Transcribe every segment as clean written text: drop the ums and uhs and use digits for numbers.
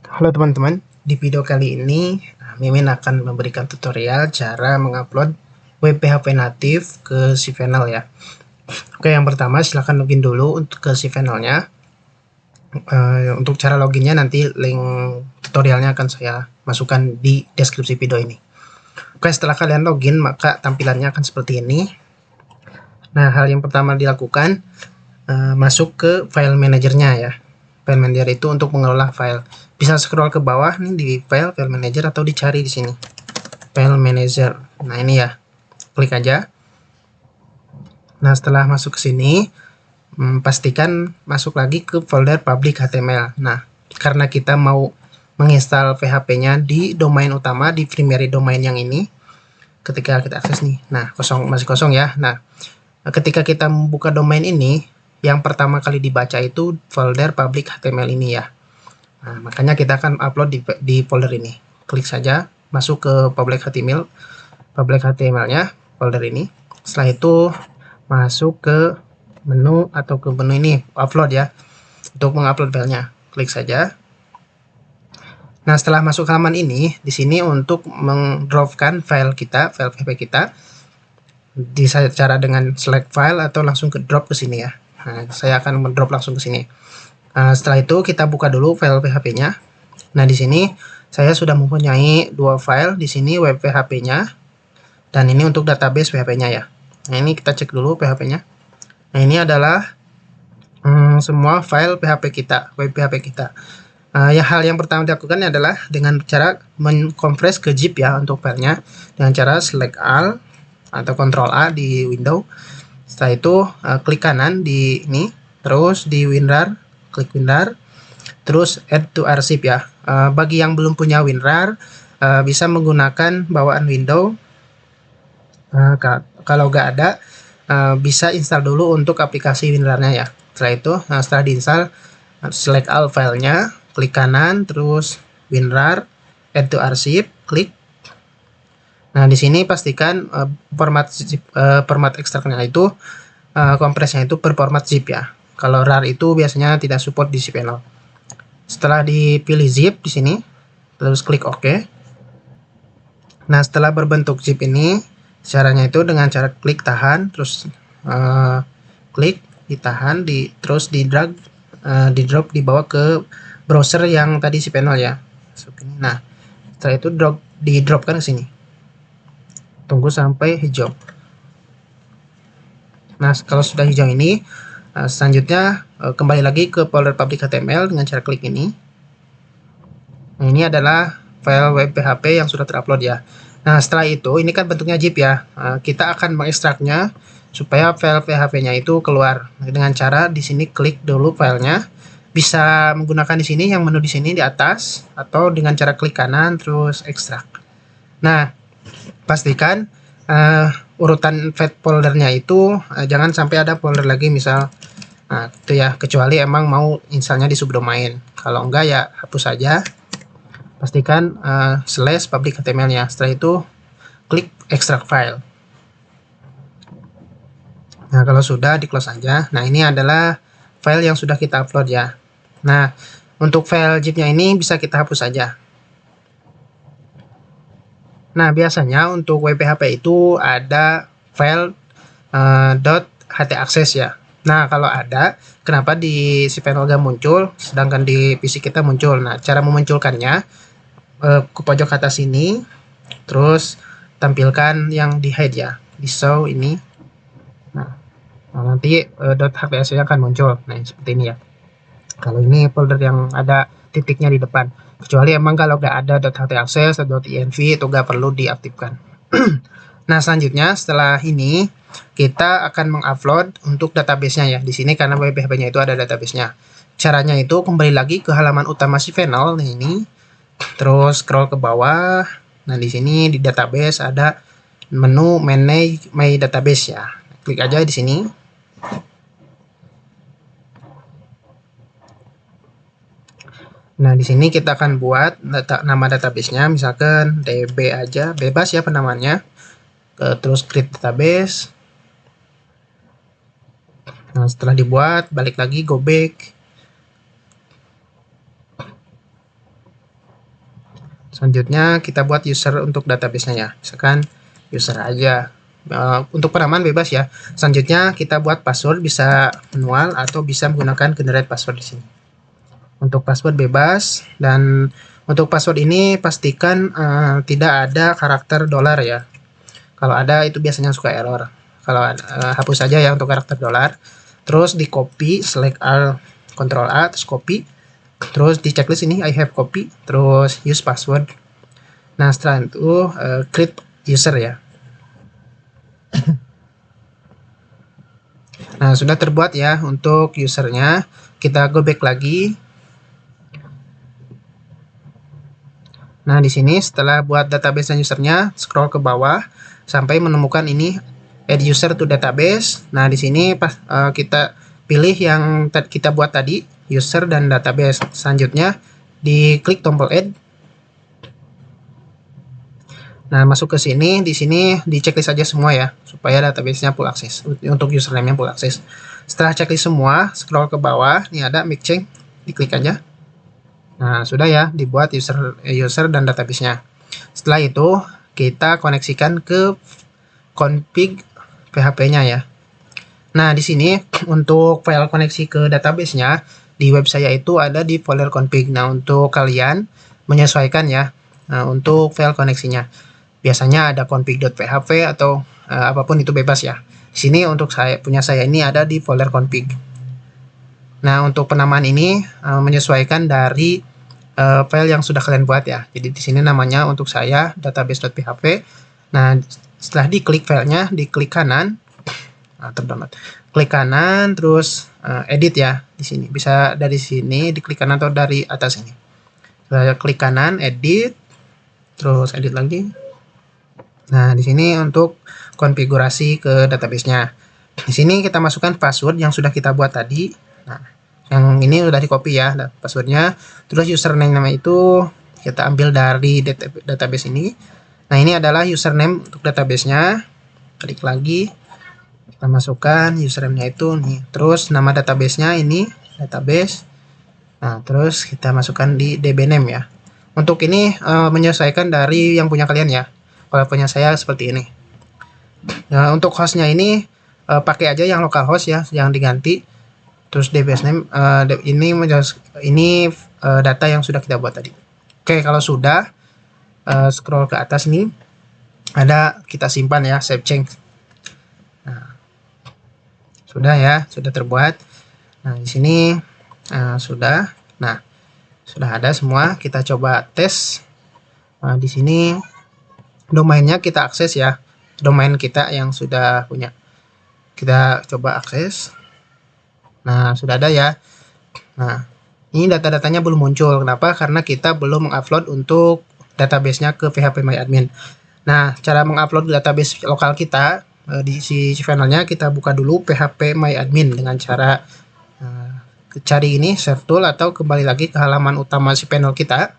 Halo teman-teman, di video kali ini Mimin akan memberikan tutorial cara mengupload web PHP natif ke cPanel ya. Oke, yang pertama silahkan login dulu untuk ke cPanel-nya. Untuk cara loginnya nanti link tutorialnya akan saya masukkan di deskripsi video ini. Oke, setelah kalian login maka tampilannya akan seperti ini. Nah, hal yang pertama dilakukan masuk ke file manajernya ya. File manager itu untuk mengelola file. Bisa scroll ke bawah nih di file manager atau dicari di sini. File manager. Nah, ini ya. Klik aja. Nah, setelah masuk ke sini, pastikan masuk lagi ke folder public HTML. Nah, karena kita mau menginstal PHP-nya di domain utama, di primary domain yang ini, ketika kita akses nih. Nah, masih kosong ya. Nah, ketika kita membuka domain ini, yang pertama kali dibaca itu folder public HTML ini ya. Nah, makanya kita akan upload di folder ini. Klik saja, masuk ke public HTML-nya, folder ini. Setelah itu, masuk ke menu atau ke menu ini, upload ya. Untuk mengupload filenya, klik saja. Nah, setelah masuk halaman ini, di sini untuk mendropkan file kita, file PHP kita, bisa cara dengan select file atau langsung ke drop ke sini ya. Nah, saya akan mendrop langsung ke sini. Setelah itu kita buka dulu file PHP-nya. Nah, di sini saya sudah mempunyai dua file, di sini web PHP-nya dan ini untuk database PHP-nya ya. Nah, ini kita cek dulu PHP-nya. Nah, ini adalah semua file PHP kita, web PHP kita. Hal yang pertama dilakukan adalah dengan cara mengkompres ke zip ya untuk filenya dengan cara select all atau Ctrl A di Windows. Setelah itu klik kanan di ini, terus di WinRAR, klik WinRAR, terus add to arsip ya. Bagi yang belum punya WinRAR bisa menggunakan bawaan Windows. Kalau nggak ada bisa install dulu untuk aplikasi WinRAR-nya ya. Setelah itu setelah diinstal, select all filenya, klik kanan, terus WinRAR, add to arsip, klik. Nah, di sini pastikan format ekstraknya itu kompresnya itu berformat zip ya. Kalau RAR itu biasanya tidak support di cPanel. Setelah dipilih zip di sini, terus klik OK. Nah, setelah berbentuk zip ini, caranya itu dengan cara klik tahan, terus klik ditahan, terus di drag, di drop dibawa ke browser yang tadi cPanel ya. Nah, setelah itu di dropkan ke sini. Tunggu sampai hijau. Nah, kalau sudah hijau ini, selanjutnya kembali lagi ke folder public HTML dengan cara klik ini. Nah, ini adalah file web PHP yang sudah terupload ya. Nah, setelah itu, ini kan bentuknya zip ya. Kita akan mengekstraknya supaya file PHP-nya itu keluar dengan cara di sini klik dulu filenya. Bisa menggunakan di sini yang menu di sini di atas atau dengan cara klik kanan terus ekstrak. Nah, pastikan urutan foldernya itu jangan sampai ada folder lagi misal itu ya, kecuali emang mau installnya di subdomain. Kalau enggak ya hapus saja. Pastikan slash public HTML-nya. Setelah itu klik extract file. Nah, kalau sudah di close aja. Nah, ini adalah file yang sudah kita upload ya. Nah, untuk file zip-nya ini bisa kita hapus saja. Nah, biasanya untuk WPHP itu ada file .htaccess ya. Nah, kalau ada, kenapa di cPanel nggak muncul, sedangkan di PC kita muncul? Nah, cara memunculkannya, ke pojok atas ini, terus tampilkan yang di hide ya, di show ini. Nah, nanti .htaccess akan muncul. Nah, seperti ini ya. Kalau ini folder yang ada titiknya di depan. Kecuali emang kalau nggak ada .htaccess atau .env itu nggak perlu diaktifkan. Nah, selanjutnya setelah ini kita akan mengupload untuk database-nya ya. Di sini karena web PHP-nya itu ada database-nya. Caranya itu kembali lagi ke halaman utama cPanel. Nah, ini terus scroll ke bawah. Nah, di sini di database ada menu manage my database ya. Klik aja di sini. Nah, di sini kita akan buat nama database-nya, misalkan DB aja, bebas ya penamanya. Terus create database. Nah, setelah dibuat, balik lagi, go back. Selanjutnya kita buat user untuk database-nya ya. Misalkan user aja. Untuk penamaan bebas ya. Selanjutnya kita buat password, bisa manual atau bisa menggunakan generate password di sini. Untuk password bebas, dan untuk password ini pastikan tidak ada karakter dolar ya. Kalau ada itu biasanya suka error. Kalau hapus saja ya untuk karakter dolar. Terus di copy, select all, Ctrl A, terus copy. Terus di checklist ini I have copy, terus use password. Nah setelah itu create user ya. Nah sudah terbuat ya untuk usernya. Kita go back lagi. Nah di sini setelah buat database dan usernya, scroll ke bawah sampai menemukan ini add user to database. Nah di sini pas kita pilih yang kita buat tadi, user dan database. Selanjutnya diklik tombol add. Nah, masuk ke sini, di sini di checklist aja semua ya, supaya database-nya full access, untuk username-nya full access. Setelah checklist semua, scroll ke bawah, ini ada make change, diklik aja. Nah, sudah ya, dibuat user dan database-nya. Setelah itu, kita koneksikan ke config PHP-nya ya. Nah, di sini untuk file koneksi ke database-nya, di web saya itu ada di folder config. Nah, untuk kalian menyesuaikan ya, untuk file koneksinya. Biasanya ada config.php atau apapun itu bebas ya. Di sini untuk punya saya ini ada di folder config. Nah, untuk penamaan ini menyesuaikan dari file yang sudah kalian buat ya. Jadi di sini namanya untuk saya database.php. Nah, setelah diklik filenya, diklik kanan, terdownload. Klik kanan, terus edit ya di sini. Bisa dari sini diklik kanan atau dari atas ini. Setelah klik kanan, edit, terus edit lagi. Nah, di sini untuk konfigurasi ke database-nya. Di sini kita masukkan password yang sudah kita buat tadi. Nah, yang ini udah di copy ya passwordnya. Terus username nama itu kita ambil dari database ini. Nah, ini adalah username untuk database-nya. Klik lagi. Kita masukkan username-nya itu nih. Terus nama database-nya ini database. Nah, terus kita masukkan di dbname ya. Untuk ini menyesuaikan dari yang punya kalian ya. Kalau punya saya seperti ini. Nah, untuk hostnya ini pakai aja yang localhost ya, yang diganti. Terus DBS name ini data yang sudah kita buat tadi. Oke, kalau sudah scroll ke atas nih, ada kita simpan ya, save change. Nah, sudah ya, sudah terbuat. Nah, di sini sudah. Nah, sudah ada semua. Kita coba tes. Nah, di sini domainnya kita akses ya, domain kita yang sudah punya. Kita coba akses. Nah, sudah ada ya. Nah, ini data-datanya belum muncul. Kenapa? Karena kita belum mengupload untuk database-nya ke phpMyAdmin. Nah, cara mengupload database lokal kita di si channel-nya, kita buka dulu phpMyAdmin dengan cara cari ini share tool atau kembali lagi ke halaman utama si panel kita.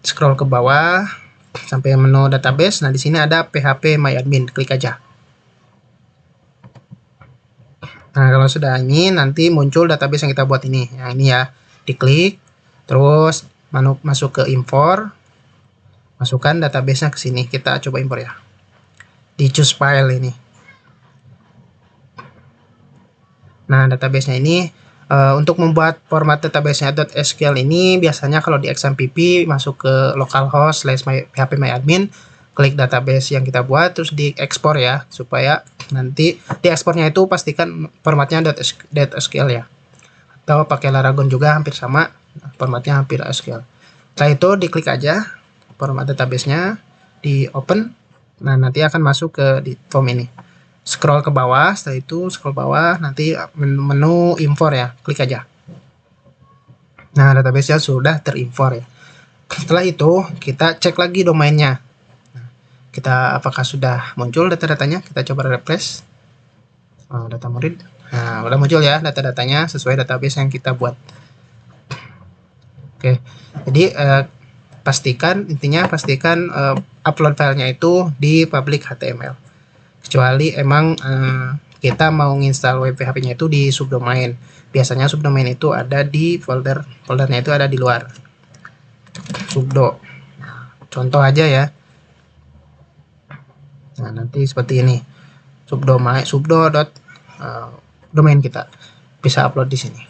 Scroll ke bawah sampai menu database. Nah, di sini ada phpMyAdmin, klik aja. Nah, kalau sudah ini nanti muncul database yang kita buat ini. Yang ini ya, diklik, terus masuk ke import, masukkan database-nya ke sini. Kita coba import ya. Di choose file ini. Nah, database-nya ini untuk membuat format database-nya .sql ini biasanya kalau di XMPP masuk ke localhost /phpMyAdmin, klik database yang kita buat, terus diekspor ya, supaya nanti diekspornya itu pastikan formatnya .sql ya, atau pakai Laragon juga hampir sama, formatnya hampir SQL. Setelah itu diklik aja format database-nya, di open. Nah, nanti akan masuk ke di form ini. Scroll ke bawah, setelah itu scroll bawah, nanti menu import ya, klik aja. Nah, database-nya sudah terimport ya. Setelah itu kita cek lagi domainnya. Nah, kita apakah sudah muncul data-datanya? Kita coba refresh. Data murid. Nah, udah muncul ya data-datanya sesuai database yang kita buat. Oke, jadi pastikan upload filenya itu di public HTML. Kecuali emang kita mau install web PHP-nya itu di subdomain. Biasanya subdomain itu ada di foldernya itu ada di luar subdo. contoh aja ya. Nah, nanti seperti ini. Domain kita bisa upload di sini.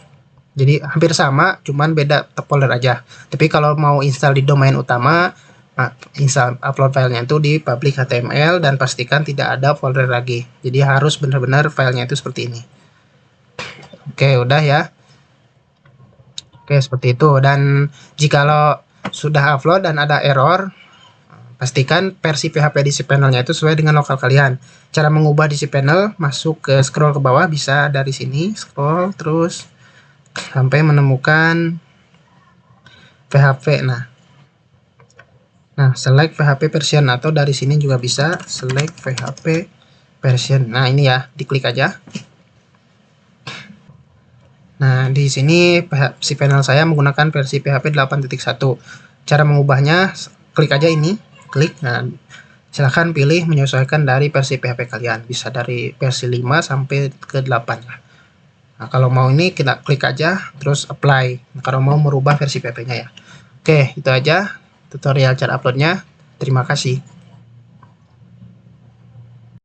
Jadi hampir sama, cuman beda folder aja. Tapi kalau mau install di domain utama, install upload filenya itu di public HTML dan pastikan tidak ada folder lagi. Jadi harus benar-benar filenya itu seperti ini. Oke, udah ya. Oke, seperti itu. Dan jikalau sudah upload dan ada error, pastikan versi PHP di cPanel-nya itu sesuai dengan lokal kalian. Cara mengubah di cPanel, masuk ke scroll ke bawah, bisa dari sini, scroll terus sampai menemukan PHP. Nah, select PHP version, atau dari sini juga bisa select PHP version. Nah, ini ya, diklik aja. Nah, di sini cPanel saya menggunakan versi PHP 8.1. Cara mengubahnya, klik aja ini, klik. Nah, silahkan pilih menyesuaikan dari versi PHP kalian. Bisa dari versi 5 sampai ke 8 ya. Nah, kalau mau ini kita klik aja, terus apply. Nah, kalau mau merubah versi PHP-nya ya. Oke, itu aja tutorial cara uploadnya. Terima kasih.